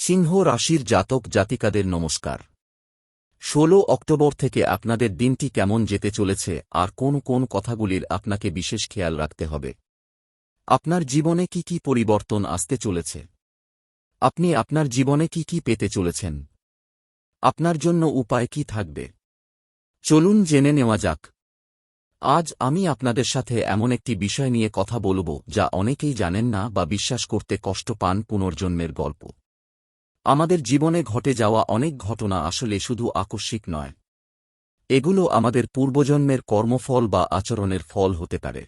সিংহ রাশির জাতক জাতিকাদের নমস্কার। ১৬ অক্টোবর থেকে আপনাদের দিনটি কেমন যেতে চলেছে আর কোন কোন কথাগুলির আপনাকে বিশেষ খেয়াল রাখতে হবে। আপনার জীবনে কি কি পরিবর্তন আসতে চলেছে, আপনি আপনার জীবনে কি কি পেতে চলেছেন, আপনার জন্য উপায় কি থাকবে, চলুন জেনে নেওয়া যাক। আজ আমি আপনাদের সাথে এমন একটি বিষয় নিয়ে কথা বলব যা অনেকেই জানেন না বা বিশ্বাস করতে কষ্ট পান। পুনর্জন্মের গল্প। আমাদের জীবনে ঘটে যাওয়া অনেক ঘটনা আসলে শুধু আকস্মিক নয়, এগুলো আমাদের পূর্বজন্মের কর্মফল বা আচরণের ফল হতে পারে।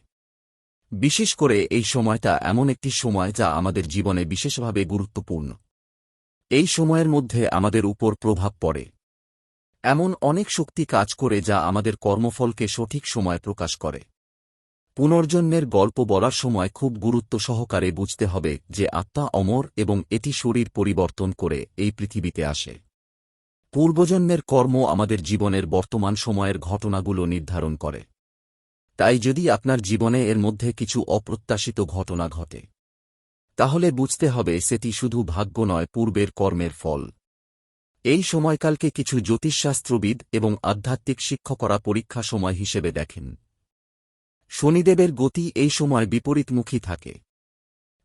বিশেষ করে এই সময়টা এমন একটি সময় যা আমাদের জীবনে বিশেষভাবে গুরুত্বপূর্ণ। এই সময়ের মধ্যে আমাদের উপর প্রভাব পড়ে এমন অনেক শক্তি কাজ করে যা আমাদের কর্মফলকে সঠিক সময় প্রকাশ করে। পুনর্জন্মের গল্প বলার সময় খুব গুরুত্ব সহকারে বুঝতে হবে যে আত্মা অমর এবং এটি শরীর পরিবর্তন করে এই পৃথিবীতে আসে। পূর্বজন্মের কর্ম আমাদের জীবনের বর্তমান সময়ের ঘটনাগুলো নির্ধারণ করে। তাই যদি আপনার জীবনে এর মধ্যে কিছু অপ্রত্যাশিত ঘটনা ঘটে, তাহলে বুঝতে হবে সেটি শুধু ভাগ্য নয়, পূর্বের কর্মের ফল। এই সময়কালকে কিছু জ্যোতিষশাস্ত্রবিদ এবং আধ্যাত্মিক শিক্ষকরা পরীক্ষা সময় হিসেবে দেখেন। শনিদেবের গতি এই সময় বিপরীতমুখী থাকে,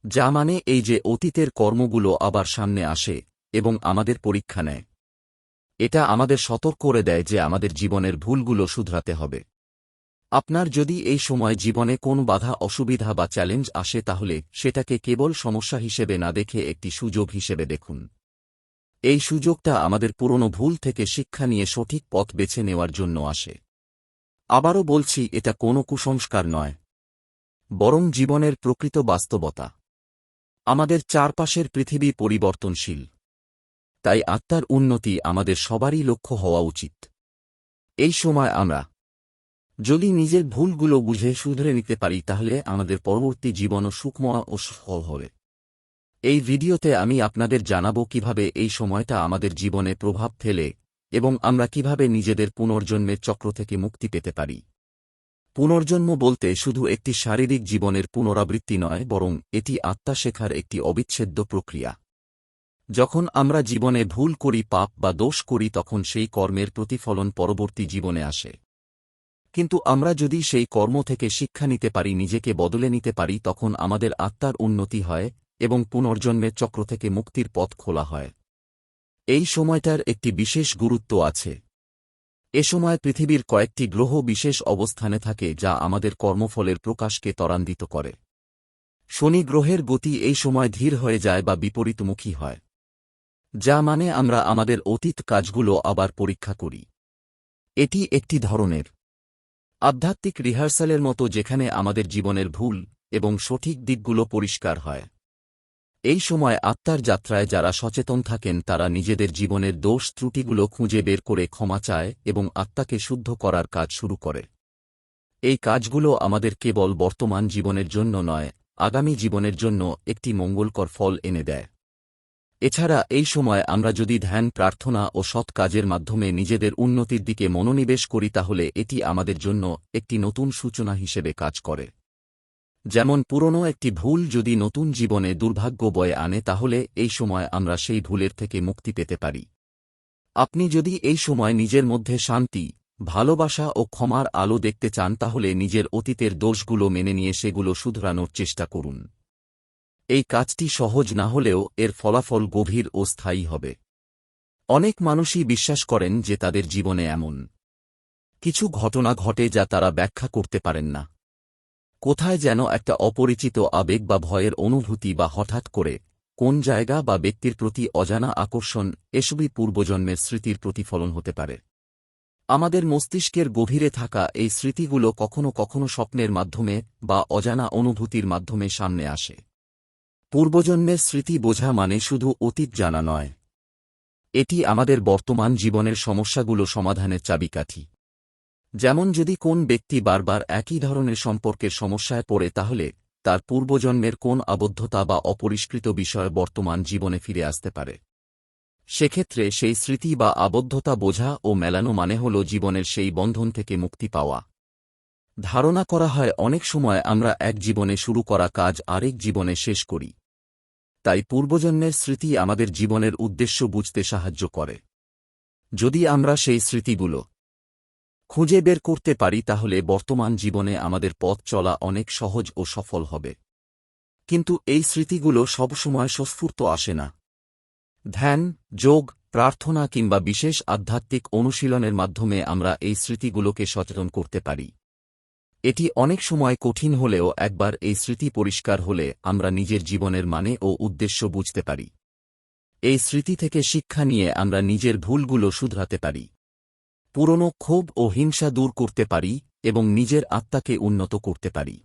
যা মানে এই যে অতীতের কর্মগুলো আবার সামনে আসে এবং আমাদের পরীক্ষা নেয়। এটা আমাদের সতর্ক করে দেয় যে আমাদের জীবনের ভুলগুলো শুধরাতে হবে। আপনার যদি এই সময় জীবনে কোন বাধা, অসুবিধা বা চ্যালেঞ্জ আসে, তাহলে সেটাকে কেবল সমস্যা হিসেবে না দেখে একটি সুযোগ হিসেবে দেখুন। এই সুযোগটা আমাদের পুরনো ভুল থেকে শিক্ষা নিয়ে সঠিক পথ বেছে নেওয়ার জন্য আসে। আবারও বলছি, এটা কোনো কুসংস্কার নয়, বরং জীবনের প্রকৃত বাস্তবতা। আমাদের চারপাশের পৃথিবী পরিবর্তনশীল, তাই আত্মার উন্নতি আমাদের সবারই লক্ষ্য হওয়া উচিত। এই সময় আমরা যদি নিজের ভুলগুলো বুঝে শুধরে নিতে পারি, তাহলে আমাদের পরবর্তী জীবনও সুখময় ও সফল হবে। এই ভিডিওতে আমি আপনাদের জানাবো কিভাবে এই সময়টা আমাদের জীবনে প্রভাব ফেলে এবং আমরা কিভাবে নিজেদের পুনর্জন্মের চক্র থেকে মুক্তি পেতে পারি। পুনর্জন্ম বলতে শুধু একটি শারীরিক জীবনের পুনরাবৃত্তি নয়, বরং এটি আত্মা শেখার একটি অবিচ্ছেদ্য প্রক্রিয়া। যখন আমরা জীবনে ভুল করি, পাপ বা দোষ করি, তখন সেই কর্মের প্রতিফলন পরবর্তী জীবনে আসে। কিন্তু আমরা যদি সেই কর্ম থেকে শিক্ষা নিতে পারি, নিজেকে বদলে নিতে পারি, তখন আমাদের আত্মার উন্নতি হয় এবং পুনর্জন্মের চক্র থেকে মুক্তির পথ খোলা হয়। এই সময়টার একটি বিশেষ গুরুত্ব আছে। এ সময় পৃথিবীর কয়েকটি গ্রহ বিশেষ অবস্থানে থাকে যা আমাদের কর্মফলের প্রকাশকে ত্বরান্বিত করে। শনি গ্রহের গতি এই সময় ধীর হয়ে যায় বা বিপরীতমুখী হয়, যা মানে আমরা আমাদের অতীত কাজগুলো আবার পরীক্ষা করি। এটি একটি ধরনের আধ্যাত্মিক রিহার্সালের মতো, যেখানে আমাদের জীবনের ভুল এবং সঠিক দিকগুলো পরিষ্কার হয়। এই সময় আত্মার যাত্রায় যারা সচেতন থাকেন, তারা নিজেদের জীবনের দোষ ত্রুটিগুলো খুঁজে বের করে ক্ষমা চায় এবং আত্মাকে শুদ্ধ করার কাজ শুরু করে। এই কাজগুলো আমাদের কেবল বর্তমান জীবনের জন্য নয়, আগামী জীবনের জন্য একটি মঙ্গলকর ফল এনে দেয়। এছাড়া এই সময় আমরা যদি ধ্যান, প্রার্থনা ও সৎ কাজের মাধ্যমে নিজেদের উন্নতির দিকে মনোনিবেশ করি, তাহলে এটি আমাদের জন্য একটি নতুন সূচনা হিসেবে কাজ করে। যেমন পুরনো একটি ভুল যদি নতুন জীবনে দুর্ভাগ্য বয়ে আনে, তাহলে এই সময় আমরা সেই ভুলের থেকে মুক্তি পেতে পারি। আপনি যদি এই সময় নিজের মধ্যে শান্তি, ভালোবাসা ও ক্ষমার আলো দেখতে চান, তাহলে নিজের অতীতের দোষগুলো মেনে নিয়ে সেগুলো শুধরানোর চেষ্টা করুন। এই কাজটি সহজ না হলেও এর ফলাফল গভীর ও স্থায়ী হবে। অনেক মানুষই বিশ্বাস করেন যে তাদের জীবনে এমন কিছু ঘটনা ঘটে যা তারা ব্যাখ্যা করতে পারেন না। কোথায় যেন একটা অপরিচিত আবেগ বা ভয়ের অনুভূতি, বা হঠাৎ করে কোন জায়গা বা ব্যক্তির প্রতি অজানা আকর্ষণ, এসবই পূর্বজন্মের স্মৃতির প্রতিফলন হতে পারে। আমাদের মস্তিষ্কের গভীরে থাকা এই স্মৃতিগুলো কখনো কখনো স্বপ্নের মাধ্যমে বা অজানা অনুভূতির মাধ্যমে সামনে আসে। পূর্বজন্মের স্মৃতি বোঝা মানে শুধু অতীত জানা নয়, এটি আমাদের বর্তমান জীবনের সমস্যাগুলো সমাধানের চাবিকাঠি। যেমন যদি কোন ব্যক্তি বারবার একই ধরনের সম্পর্কের সমস্যায় পড়ে, তাহলে তার পূর্বজন্মের কোন আবদ্ধতা বা অপরিষ্কৃত বিষয় বর্তমান জীবনে ফিরে আসতে পারে। সেক্ষেত্রে সেই স্মৃতি বা আবদ্ধতা বোঝা ও মেলানো মানে হল জীবনের সেই বন্ধন থেকে মুক্তি পাওয়া। ধারণা করা হয় অনেক সময় আমরা এক জীবনে শুরু করা কাজ আরেক জীবনে শেষ করি। তাই পূর্বজন্মের স্মৃতি আমাদের জীবনের উদ্দেশ্য বুঝতে সাহায্য করে। যদি আমরা সেই স্মৃতিগুলো খুঁজে বের করতে পারি তাহলে বর্তমান জীবনে আমাদের পথ চলা অনেক সহজ ও সফল হবে। কিন্তু এই স্মৃতিগুলো সবসময় স্বস্ফূর্ত আসে না। ধ্যান, যোগ, প্রার্থনা কিংবা বিশেষ আধ্যাত্মিক অনুশীলনের মাধ্যমে আমরা এই স্মৃতিগুলোকে সচেতন করতে পারি। এটি অনেক সময় কঠিন হলেও একবার এই স্মৃতি পরিষ্কার হলে আমরা নিজের জীবনের মানে ও উদ্দেশ্য বুঝতে পারি। এই স্মৃতি থেকে শিক্ষা নিয়ে আমরা নিজের ভুলগুলো শুধরাতে পারি, পুরনো ক্ষোভ ও হিংসা দূর করতে পারি এবং নিজের আত্মাকে উন্নত করতে পারি।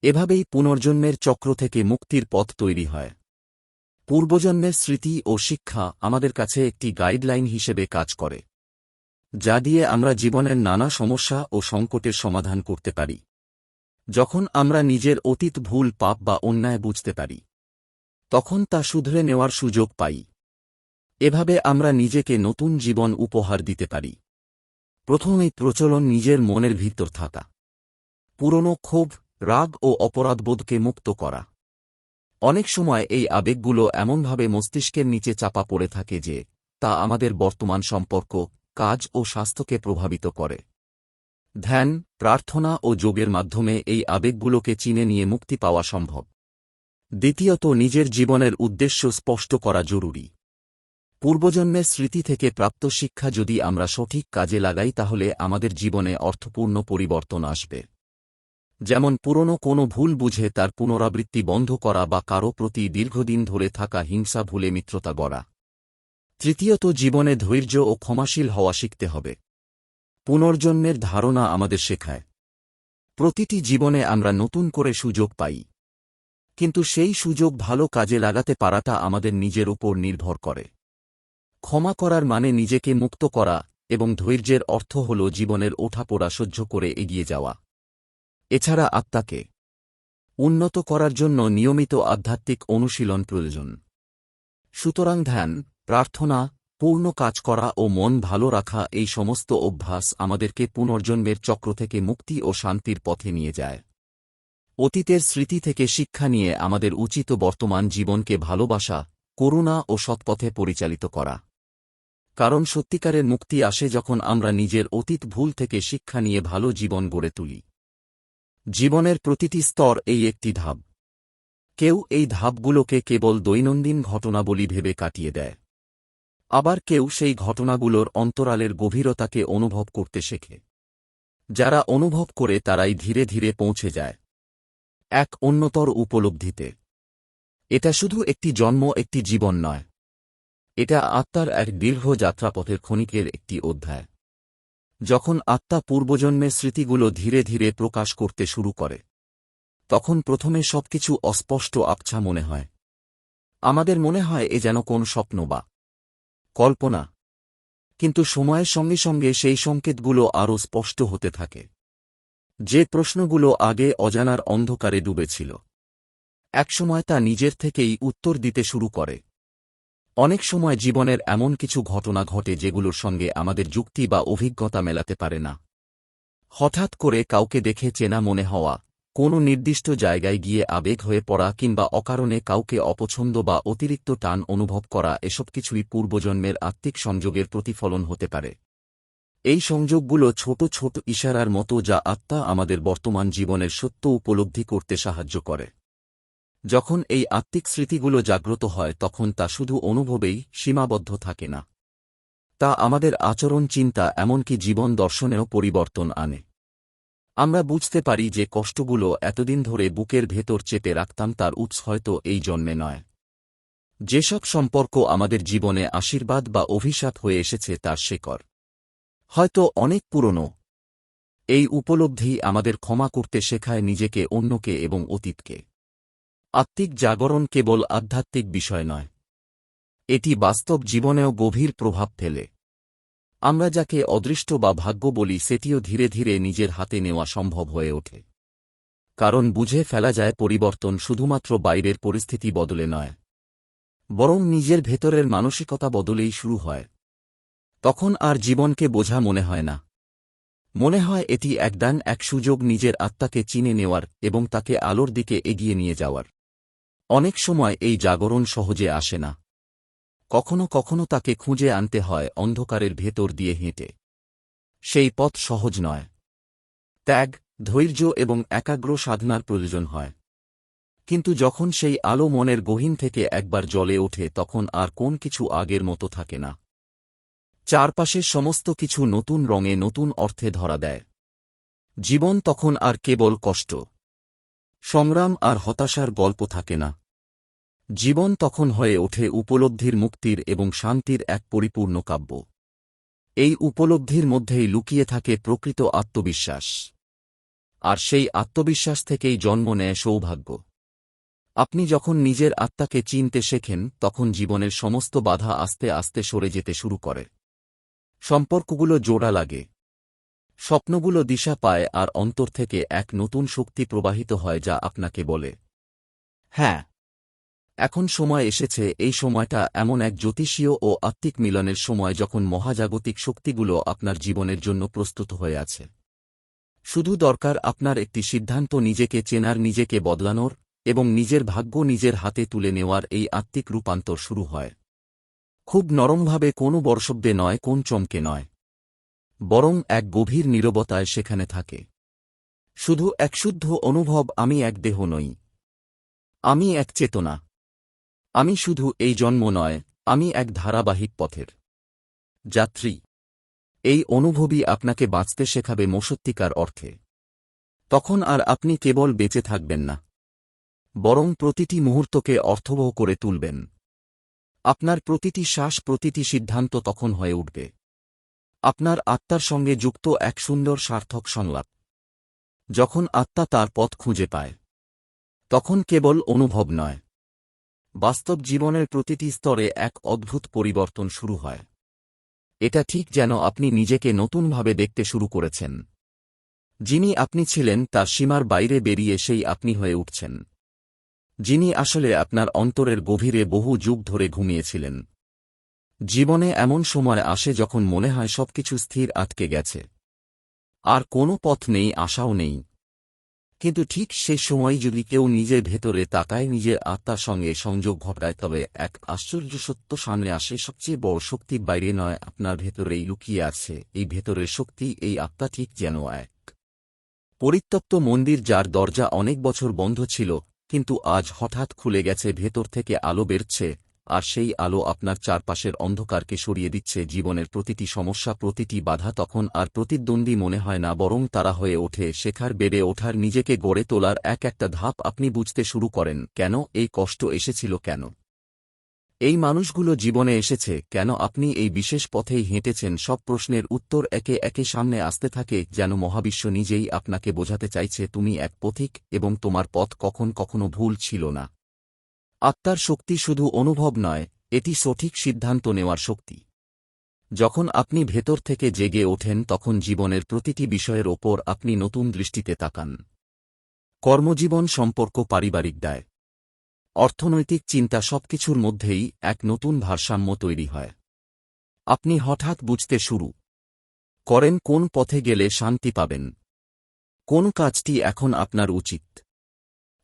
এভাবেই পুনর্জন্মের চক্র থেকে মুক্তির পথ তৈরি হয়। পূর্বজন্মের স্মৃতি ও শিক্ষা আমাদের কাছে একটি গাইডলাইন হিসেবে কাজ করে, যা দিয়ে আমরা জীবনের নানা সমস্যা ও সংকটের সমাধান করতে পারি। যখন আমরা নিজের অতীত ভুল, পাপ বা অন্যায় বুঝতে পারি, তখন তা শুধরে নেওয়ার সুযোগ পাই। এভাবে আমরা নিজেকে নতুন জীবন উপহার দিতে পারি। প্রথমেই প্রচলন নিজের মনের ভিতর থাকা পুরনো ক্ষোভ, রাগ ও অপরাধবোধকে মুক্ত করা। অনেক সময় এই আবেগগুলো এমনভাবে মস্তিষ্কের নিচে চাপা পড়ে থাকে যে তা আমাদের বর্তমান সম্পর্ক, কাজ ও স্বাস্থ্যকে প্রভাবিত করে। ধ্যান, প্রার্থনা ও যোগের মাধ্যমে এই আবেগগুলোকে চিনে নিয়ে মুক্তি পাওয়া সম্ভব। দ্বিতীয়ত, নিজের জীবনের উদ্দেশ্য স্পষ্ট করা জরুরি। পূর্বজন্মের স্মৃতি থেকে প্রাপ্ত শিক্ষা যদি আমরা সঠিক কাজে লাগাই তাহলে আমাদের জীবনে অর্থপূর্ণ পরিবর্তন আসবে। যেমন পুরনো কোনো ভুল বুঝে তার পুনরাবৃত্তি বন্ধ করা বা কারো প্রতি দীর্ঘদিন ধরে থাকা হিংসা ভুলে মিত্রতা গড়া। তৃতীয়ত, জীবনে ধৈর্য ও ক্ষমাশীল হওয়া শিখতে হবে। পুনর্জন্মের ধারণা আমাদের শেখায় প্রতিটি জীবনে আমরা নতুন করে সুযোগ পাই, কিন্তু সেই সুযোগ ভালো কাজে লাগাতে পারাটা আমাদের নিজের উপর নির্ভর করে। ক্ষমা করার মানে নিজেকে মুক্ত করা এবং ধৈর্যের অর্থ হল জীবনের ওঠাপড়া সহ্য করে এগিয়ে যাওয়া। এছাড়া আত্মাকে উন্নত করার জন্য নিয়মিত আধ্যাত্মিক অনুশীলন প্রয়োজন। সুতরাং ধ্যান, প্রার্থনা, পূর্ণ কাজ করা ও মন ভালো রাখা, এই সমস্ত অভ্যাস আমাদেরকে পুনর্জন্মের চক্র থেকে মুক্তি ও শান্তির পথে নিয়ে যায়। অতীতের স্মৃতি থেকে শিক্ষা নিয়ে আমাদের উচিত বর্তমান জীবনকে ভালোবাসা, করুণা ও সৎপথে পরিচালিত করা। কারণ সত্যিকারের মুক্তি আসে যখন আমরা নিজের অতীত ভুল থেকে শিক্ষা নিয়ে ভালো জীবন গড়ে তুলি। জীবনের প্রতিটি স্তর এই একটি ধাপ। কেউ এই ধাপগুলোকে কেবল দৈনন্দিন ঘটনাবলী ভেবে কাটিয়ে দেয়, আবার কেউ সেই ঘটনাগুলোর অন্তরালের গভীরতাকে অনুভব করতে শেখে। যারা অনুভব করে তারাই ধীরে ধীরে পৌঁছে যায় এক উন্নতর উপলব্ধিতে। এটা শুধু একটি জন্ম, একটি জীবন নয়, এটা আত্মার এক দীর্ঘ যাত্রাপথের ক্ষণিকের একটি অধ্যায়। যখন আত্মা পূর্বজন্মের স্মৃতিগুলো ধীরে ধীরে প্রকাশ করতে শুরু করে, তখন প্রথমে সবকিছু অস্পষ্ট আবছা মনে হয়। আমাদের মনে হয় এ যেন কোন স্বপ্ন বা কল্পনা, কিন্তু সময়ের সঙ্গে সঙ্গে সেই সংকেতগুলো আরও স্পষ্ট হতে থাকে। যে প্রশ্নগুলো আগে অজানার অন্ধকারে ডুবেছিল, একসময় তা নিজের থেকেই উত্তর দিতে শুরু করে। অনেক সময় জীবনের এমন কিছু ঘটনা ঘটে যেগুলোর সঙ্গে আমাদের যুক্তি বা অভিজ্ঞতা মেলাতে পারে না। হঠাৎ করে কাউকে দেখে চেনা মনে হওয়া, কোনো নির্দিষ্ট জায়গায় গিয়ে আবেগ হয়ে পড়া কিংবা অকারণে কাউকে অপছন্দ বা অতিরিক্ত টান অনুভব করা, এসব কিছুই পূর্বজন্মের আত্মিক সংযোগের প্রতিফলন হতে পারে। এই সংযোগগুলো ছোট ছোট ইশারার মতো, যা আত্মা আমাদের বর্তমান জীবনের সত্য উপলব্ধি করতে সাহায্য করে। যখন এই আত্মিক স্মৃতিগুলো জাগ্রত হয় তখন তা শুধু অনুভবেই সীমাবদ্ধ থাকে না, তা আমাদের আচরণ, চিন্তা, এমনকি জীবন দর্শনেও পরিবর্তন আনে। আমরা বুঝতে পারি যে কষ্টগুলো এতদিন ধরে বুকের ভেতর চেপে রাখতাম তার উৎস হয়তো এই জন্মে নয়। যেসব সম্পর্ক আমাদের জীবনে আশীর্বাদ বা অভিশাপ হয়ে এসেছে তার শেকড় হয়তো অনেক পুরনো। এই উপলব্ধি আমাদের ক্ষমা করতে শেখায় নিজেকে, অন্যকে এবং অতীতকে। আত্মিক জাগরণ কেবল আধ্যাত্মিক বিষয় নয়, এটি বাস্তব জীবনেও গভীর প্রভাব ফেলে। আমরা যাকে অদৃষ্ট বা ভাগ্য বলি সেটিও ধীরে ধীরে নিজের হাতে নেওয়া সম্ভব হয়ে ওঠে। কারণ বুঝে ফেলা যায় পরিবর্তন শুধুমাত্র বাইরের পরিস্থিতি বদলে নয়, বরং নিজের ভেতরের মানসিকতা বদলেই শুরু হয়। তখন আর জীবনকে বোঝা মনে হয় না, মনে হয় এটি এক সুযোগ নিজের আত্মাকে চিনে নেওয়ার এবং তাকে আলোর দিকে এগিয়ে নিয়ে যাওয়ার। অনেক সময় এই জাগরণ সহজে আসে না। কখনো কখনো তাকে খুঁজে আনতে হয় অন্ধকারের ভেতর দিয়ে হেঁটে। সেই পথ সহজ নয়। ত্যাগ, ধৈর্য এবং একাগ্র সাধনার প্রয়োজন হয়। কিন্তু যখন সেই আলো মনের গহীন থেকে একবার জ্বলে ওঠে তখন আর কোন কিছু আগের মতো থাকে না। চারপাশের সমস্ত কিছু নতুন রঙে নতুন অর্থে ধরা দেয়। জীবন তখন আর কেবল কষ্ট, সংগ্রাম আর হতাশার গল্প থাকে না। জীবন তখন হয়ে ওঠে উপলব্ধির, মুক্তির এবং শান্তির এক পরিপূর্ণ কাব্য। এই উপলব্ধির মধ্যেই লুকিয়ে থাকে প্রকৃত আত্মবিশ্বাস। আর সেই আত্মবিশ্বাস থেকেই জন্ম নেয় সৌভাগ্য। আপনি যখন নিজের আত্মাকে চিনতে শেখেন তখন জীবনের সমস্ত বাধা আস্তে আস্তে সরে যেতে শুরু করে। সম্পর্কগুলো জোড়া লাগে, স্বপ্নগুলো দিশা পায় আর অন্তর থেকে এক নতুন শক্তি প্রবাহিত হয় যা আপনাকে বলে, হ্যাঁ, এখন সময় এসেছে। এই সময়টা এমন এক জ্যোতিষীয় ও আত্মিক মিলনের সময় যখন মহাজাগতিক শক্তিগুলো আপনার জীবনের জন্য প্রস্তুত হয়ে আছে। শুধু দরকার আপনার একটি সিদ্ধান্ত, নিজেকে চেনার, নিজেকে বদলানোর এবং নিজের ভাগ্য নিজের হাতে তুলে নেওয়ার। এই আত্মিক রূপান্তর শুরু হয় খুব নরমভাবে, কোনো বর্ষব্দে নয়, কোন চমকে নয়, বরং এক গভীর নীরবতায় সেখানে থাকে শুধু এক শুদ্ধ অনুভব, আমি এক দেহ নই, আমি এক চেতনা, আমি শুধু এই জন্ম নয়, আমি এক ধারাবাহিক পথের যাত্রী। এই অনুভবই আপনাকে বাঁচতে শেখাবে সত্যিকার অর্থে। তখন আর আপনি কেবল বেঁচে থাকবেন না, বরং প্রতিটি মুহূর্তকে অর্থবহ করে তুলবেন। আপনার প্রতিটি শ্বাস, প্রতিটি সিদ্ধান্ত তখন হয়ে উঠবে আপনার আত্মার সঙ্গে যুক্ত এক সুন্দর সার্থক সংলাপ। যখন আত্মা তার পথ খুঁজে পায় তখন কেবল অনুভব নয়, বাস্তব জীবনের প্রতিটি স্তরে এক অদ্ভুত পরিবর্তন শুরু হয়। এটা ঠিক যেন আপনি নিজেকে নতুনভাবে দেখতে শুরু করেছেন। যিনি আপনি ছিলেন তার সীমার বাইরে বেরিয়ে সেই আপনি হয়ে উঠছেন, যিনি আসলে আপনার অন্তরের গভীরে বহু যুগ ধরে ঘুমিয়েছিলেন। জীবনে এমন সময় আসে যখন মনে হয় সবকিছু স্থির, আটকে গেছে, আর কোনো পথ নেই, আশাও নেই। কিন্তু ঠিক সেই সময় যদি কেউ নিজের ভেতরে তাকায়, নিজের আত্মার সঙ্গে সংযোগ ঘটায়, তবে এক আশ্চর্য সত্য সামনে আসে। সবচেয়ে বড় শক্তি বাইরে নয়, আপনার ভেতরেই লুকিয়ে আছে। এই ভেতরের শক্তি, এই আত্মা ঠিক যেন এক পরিত্যক্ত মন্দির যার দরজা অনেক বছর বন্ধ ছিল, কিন্তু আজ হঠাৎ খুলে গেছে। ভেতর থেকে আলো বেরছে, আর সেই আলো আপনার চারপাশের অন্ধকারকে সরিয়ে দিচ্ছে। জীবনের প্রতিটি সমস্যা, প্রতিটি বাধা তখন আর প্রতিদ্বন্দ্বী মনে হয় না, বরং তারা হয়ে ওঠে শেখার, বেড়ে ওঠার, নিজেকে গড়ে তোলার এক একটা ধাপ। আপনি বুঝতে শুরু করেন কেন এই কষ্ট এসেছিল, কেন এই মানুষগুলো জীবনে এসেছে, কেন আপনি এই বিশেষ পথেই হেঁটেছেন। সব প্রশ্নের উত্তর একে একে সামনে আসতে থাকে, যেন মহাবিশ্ব নিজেই আপনাকে বোঝাতে চাইছে তুমি এক পথিক এবং তোমার পথ কখনো ভুল ছিল না। আত্মার শক্তি শুধু অনুভব নয়, এটি সঠিক সিদ্ধান্ত নেওয়ার শক্তি। যখন আপনি ভেতর থেকে জেগে ওঠেন তখন জীবনের প্রতিটি বিষয়ের ওপর আপনি নতুন দৃষ্টিতে তাকান। কর্মজীবন, সম্পর্ক, পারিবারিক দায়, অর্থনৈতিক চিন্তা, সবকিছুর মধ্যেই এক নতুন ভারসাম্য তৈরি হয়। আপনি হঠাৎ বুঝতে শুরু করেন কোন পথে গেলে শান্তি পাবেন, কোন কাজটি এখন আপনার উচিত,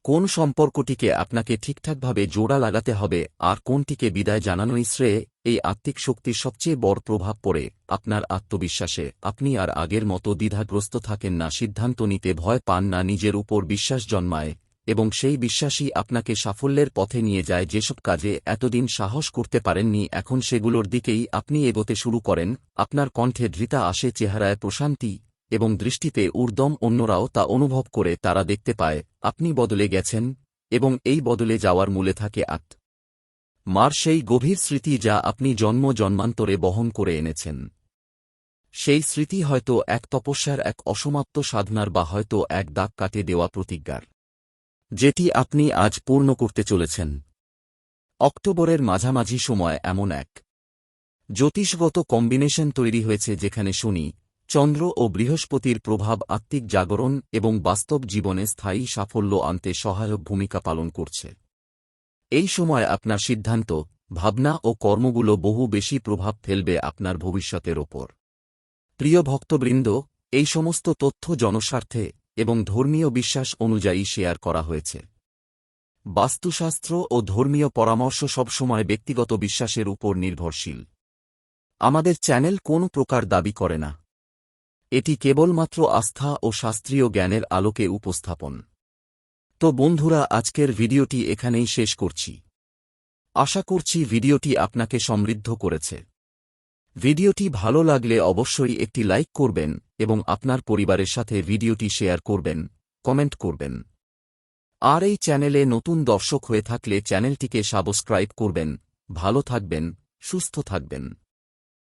কোন সম্পর্কটিকে আপনাকে ঠিকঠাকভাবে জোড়া লাগাতে হবে, আর কোনটিকে বিদায় জানানোই শ্রেয়। এই আত্মিক শক্তির সবচেয়ে বড় প্রভাব পড়ে আপনার আত্মবিশ্বাসে। আপনি আর আগের মতো দ্বিধাগ্রস্ত থাকেন না, সিদ্ধান্ত নিতে ভয় পান না, নিজের উপর বিশ্বাস জন্মায়, এবং সেই বিশ্বাসই আপনাকে সাফল্যের পথে নিয়ে যায়। যেসব কাজে এতদিন সাহস করতে পারেননি, এখন সেগুলোর দিকেই আপনি এগোতে শুরু করেন। আপনার কণ্ঠে দৃঢ়তা আসে, চেহারায় প্রশান্তি এবং দৃষ্টিতে উর্দম। অন্যরাও তা অনুভব করে, তারা দেখতে পায় আপনি বদলে গেছেন, এবং এই বদলে যাওয়ার মূলে থাকে মার সেই গভীর স্মৃতি যা আপনি জন্ম জন্মান্তরে বহন করে এনেছেন। সেই স্মৃতি হয়তো এক তপস্যার, এক অসমাপ্ত সাধনার, বা হয়তো এক দাগ কাটে দেওয়া প্রতিজ্ঞার, যেটি আপনি আজ পূর্ণ করতে চলেছেন। অক্টোবরের মাঝামাঝি সময় এমন এক জ্যোতিষগত কম্বিনেশন তৈরি হয়েছে যেখানে শনি, চন্দ্র ও বৃহস্পতির প্রভাব আত্মিক জাগরণ এবং বাস্তব জীবনে স্থায়ী সাফল্য আনতে সহায়ক ভূমিকা পালন করছে। এই সময় আপনার সিদ্ধান্ত, ভাবনা ও কর্মগুলো বহু বেশি প্রভাব ফেলবে আপনার ভবিষ্যতের ওপর। প্রিয় ভক্তবৃন্দ, এই সমস্ত তথ্য জনস্বার্থে এবং ধর্মীয় বিশ্বাস অনুযায়ী শেয়ার করা হয়েছে। বাস্তুশাস্ত্র ও ধর্মীয় পরামর্শ সবসময় ব্যক্তিগত বিশ্বাসের উপর নির্ভরশীল। আমাদের চ্যানেল কোনো প্রকার দাবি করে না। এটি কেবলমাত্র আস্থা ও শাস্ত্রীয় জ্ঞানের আলোকে উপস্থাপন। তো বন্ধুরা, আজকের ভিডিওটি এখানেই শেষ করছি। আশা করছি ভিডিওটি আপনাকে সমৃদ্ধ করেছে। ভিডিওটি ভালো লাগলে অবশ্যই একটি লাইক করবেন এবং আপনার পরিবারের সাথে ভিডিওটি শেয়ার করবেন, কমেন্ট করবেন। আর এই চ্যানেলে নতুন দর্শক হয়ে থাকলে চ্যানেলটিকে সাবস্ক্রাইব করবেন। ভালো থাকবেন, সুস্থ থাকবেন।